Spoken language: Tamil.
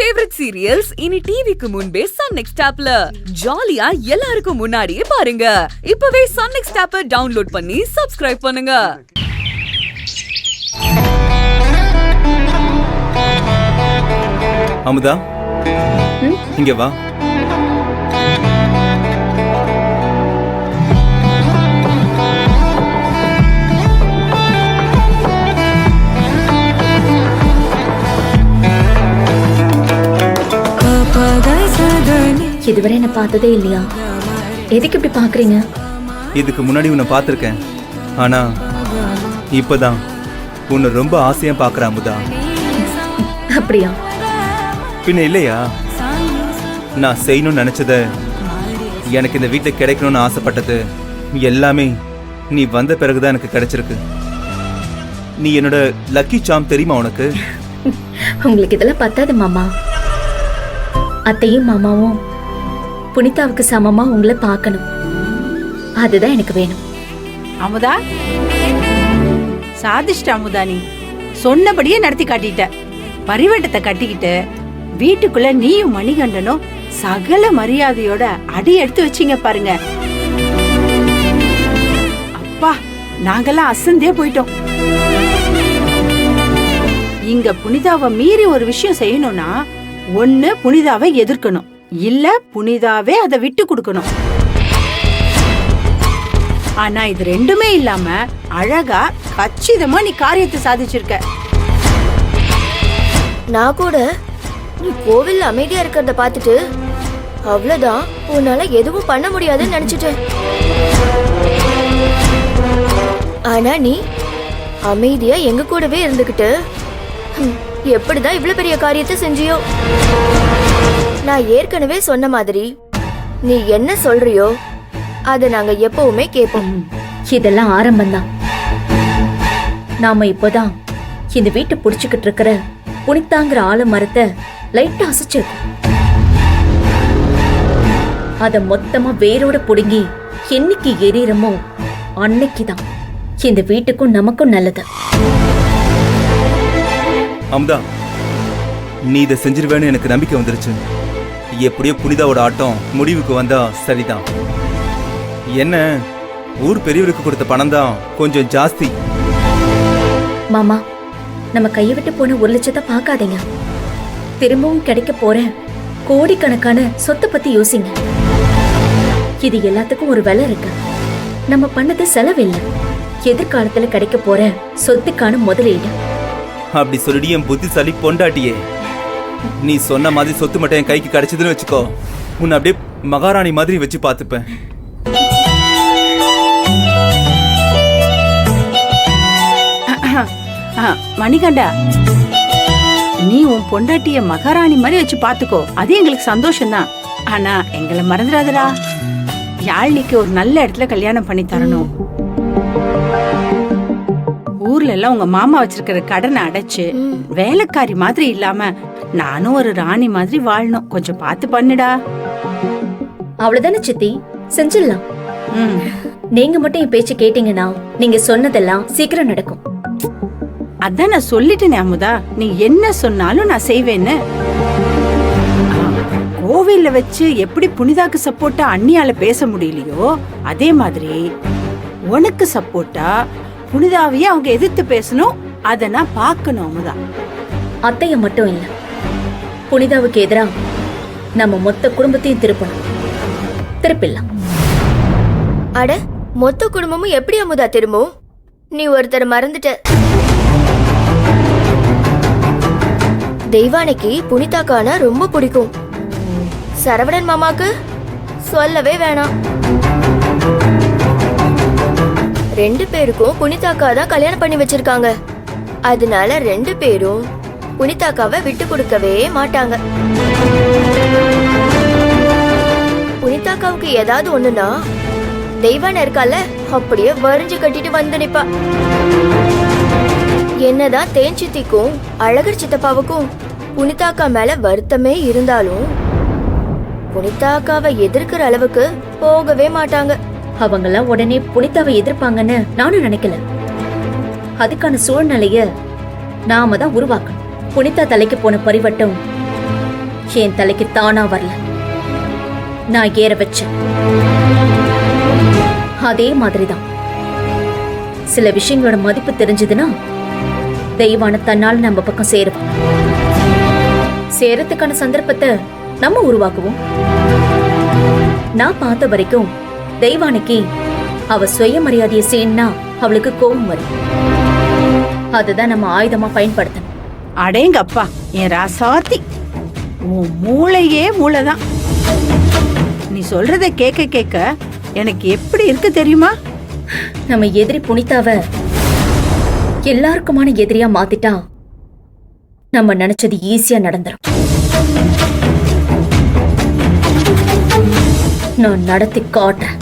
ஃபேவரட் சீரியல்ஸ் இனி டிவிக்கு முன்பே சன் நெக்ஸ்ட் ஆப்ல ஜாலியா எல்லாருக்கும் முன்னாடியே பாருங்க. இப்பவே சன் நெக்ஸ்ட் ஆப்பை டவுன்லோட் பண்ணி சப்ஸ்கிரைப் பண்ணுங்க. அமுதா, இங்க வா. இதுவரை என்ன பார்த்ததே இல்லையா? எதுக்கு இப்படி பாக்குறீங்க? இதுக்கு முன்னாடி உன்னை பார்த்திருக்கேன், ஆனா இப்பதான் உன்னை ரொம்ப ஆசையா பாக்குறேன் அமுதா. அப்படியா? பின்ன இல்லையா? நான் செய்யணும்னு நினைச்சத, எனக்கு இந்த வீட்டுல கிடைக்கணும்னு ஆசைப்பட்டது எல்லாமே நீ வந்த பிறகுதான் எனக்கு கிடைச்சிருக்கு. நீ என்னோட லக்கி சாம், தெரியுமா உனக்கு? உங்களுக்கு இதெல்லாம் பத்தாது மாமா. அத்தையும் மாமாவும் புனிதாவுக்கு சமமா உங்களை பார்க்கணும், அதுதான் எனக்கு வேணும். அமுதா, சாதிஷ்ட அமுதா, நீ சொன்னபடியே நடத்தி காட்டிட்ட. பரிவட்டத்தை கட்டிக்கிட்டு வீட்டுக்குள்ள நீயும் மணிகண்டனும் சகல மரியாதையோட அடி எடுத்து வச்சீங்க பாருங்க. அப்பா, நாங்கெல்லாம் அசந்தே போயிட்டோம். இங்க புனிதாவை மீறி ஒரு விஷயம் செய்யணும்னா ஒண்ணு புனிதாவை எதிர்க்கணும், இல்ல புனிதாவே அதை விட்டு கொடுக்கணும். ஆனா இது ரெண்டுமே இல்லாம அழகா கச்சிதமா நீ காரியத்தை சாதிச்சிருக்க. நான் கூட நீ கோவில் அமைதியா இருக்கிறத பார்த்துட்டு அவ்வளவுதான், உன்னால எதுவும் பண்ண முடியாதுன்னு நினைச்சிட்டேன். ஆனா நீ அமைதியா எங்க கூடவே இருந்துகிட்டு எப்படிதான் இவ்வளவு பெரிய காரியத்தை செஞ்சியோ? நான் ஏற்கனவே சொன்ன மாதிரி நீ என்ன சொல்றியோ அதை நாங்க எப்பவுமே கேட்போம். இதெல்லாம் ஆரம்பம்தான். நாம இப்போதான் இந்த வீட்டை புடிச்சுக்கிட்டு இருக்கிற புனிதாங்கிற ஆளு மரத்தை லைட்டா அசைச்சிருக்கோம். அத மொத்தமா வேரோட புடுங்கி என்னைக்கு எரியறமோ அன்னைக்குதான் இந்த வீட்டுக்கும் நமக்கும் நல்லது. அமுதா, நீ இதை செஞ்சிருவேன்னு எனக்கு நம்பிக்கை வந்துருச்சு. எப்படியோ புனிதாவோட ஆட்டம் முடிவுக்கு வந்தா சரிதான். என்ன, ஊர் பெரியவருக்கு கொடுத்த பணம் தான் கொஞ்சம் ஜாஸ்தி. மாமா, நம்ம கையை விட்டு போன 1 லட்சத்தை பார்க்காதீங்க. திரும்பவும் கிடைக்க போற கோடிக்கணக்கான சொத்தை பத்தி யோசிங்க. இது எல்லாத்துக்கும் ஒரு விலை இருக்கு. நம்ம பண்ணது செலவில்லை, எதிர்காலத்துல கிடைக்க போற சொத்துக்கான முதலீடு. அப்படி சொல்லிட்டு என் புத்திசாலி பொண்டாட்டியே, நீ சொன்ன மாதிரி சொத்து மட்டும் என் கைக்கு கிடைச்சதுன்னு வச்சுக்கோ, உன்னை அப்படியே மகாராணி மாதிரி வச்சு பார்த்துப்பேன். மணிகண்டா, நீ உன் பொண்டாட்டிய மகாராணி மாதிரி வச்சு பாத்துக்கோ, அது எங்களுக்கு சந்தோஷம்தான். ஆனா எங்களை மறந்துடாதடா. யாழ்னிக்கு ஒரு நல்ல இடத்துல கல்யாணம் பண்ணி தரணும். ஊர்ல எல்லாம் உங்க மாமா வச்சிருக்கிற கடனை அடைச்சு வேலைக்காரி மாதிரி இல்லாம நானும் ஒரு ராணி மாதிரி வாழணும். கொஞ்சம் பார்த்து பண்ணுடா. அவ்வளவுதானே சித்தி, செஞ்சிடலாம். நீங்க மட்டும் என் பேச்சு கேட்டீங்கன்னா நீங்க சொன்னதெல்லாம் சீக்கிரம் நடக்கும். அதான் நான் சொல்லிட்டேனே அமுதா, நீ என்ன சொன்னாலும் நான் செய்வேன்னு. கோவில்ல வச்சு எப்படி புனிதாக்கு சப்போர்ட்டா அண்ணியால பேச முடியலையோ, அதே மாதிரி உனக்கு சப்போர்ட்டா புனிதாவையே அவங்க எதிர்த்து பேசணும். அத நான் பார்க்கணும் அமுதா. அத்தைய மட்டும் இல்ல, புனிதாவுக்கு எதிரா நம்ம மொத்த குடும்பத்தையும் திருப்பணும். திருப்பிடலாம். அட, மொத்த குடும்பமும் எப்படி அமுதா திரும்பும்? நீ ஒருத்தர் மறந்துட்ட. தெய்வானைக்கு புனிதாக்கான ரொம்ப பிடிக்கும். சரவணன் மாமாக்கு சொல்லவே வேணாம். 2 பேருக்கும் புனிதாக்கா தான் கல்யாணம் பண்ணி வச்சிருக்காங்க. அதனால 2 பேரும் புனிதாக்காவை விட்டு கொடுக்கவே மாட்டாங்க. புனிதாக்காவுக்கு ஏதாவது ஒண்ணுனா தெய்வான இருக்கால, அப்படியே வரிஞ்சு கட்டிட்டு வந்து நிப்பா. என்னதான் தேன் சித்திக்கும் அழகர் சித்தப்பாவுக்கும் புனிதாக்கா மேல வருத்தமே இருந்தாலும் புனிதாக்காவை எதிர்க்கிற அளவுக்கு போகவே மாட்டாங்க. அவங்கெல்லாம் உடனே புனிதாவை எதிர்ப்பாங்கன்னு நானும் நினைக்கல. அதுக்கான சூழ்நிலைய நாம தான் உருவாக்கணும். புனிதா தலைக்கு போன பரிவட்டம் என் தலைக்கு தானா வரல, நான் ஏற வச்சேன். அதே மாதிரிதான் சில விஷயங்களோட மதிப்பு தெரிஞ்சதுன்னா தெய்வான தன்னால் நம்ம பக்கம் சேருவோம். சேரத்துக்கான சந்தர்ப்பத்தை நம்ம உருவாக்குவோம். நான் பார்த்த வரைக்கும் தெய்வானைக்கு அவ சுயமரியாதையை செய்யணும்னா அவளுக்கு கோபம் வரும். அதுதான் நம்ம ஆயுதமா பயன்படுத்தணும். அடேங்கப்பா என் ராசாத்தி, உன் மூளையே மூளைதான். நீ சொல்றத கேட்க கேட்க எனக்கு எப்படி இருக்கு தெரியுமா? நம்ம எதிரி புனிதாவ எல்லாருக்குமான எதிரியா மாத்திட்டா நம்ம நினைச்சது ஈஸியா நடந்துரும். நான் நடத்தி காட்டுறேன்.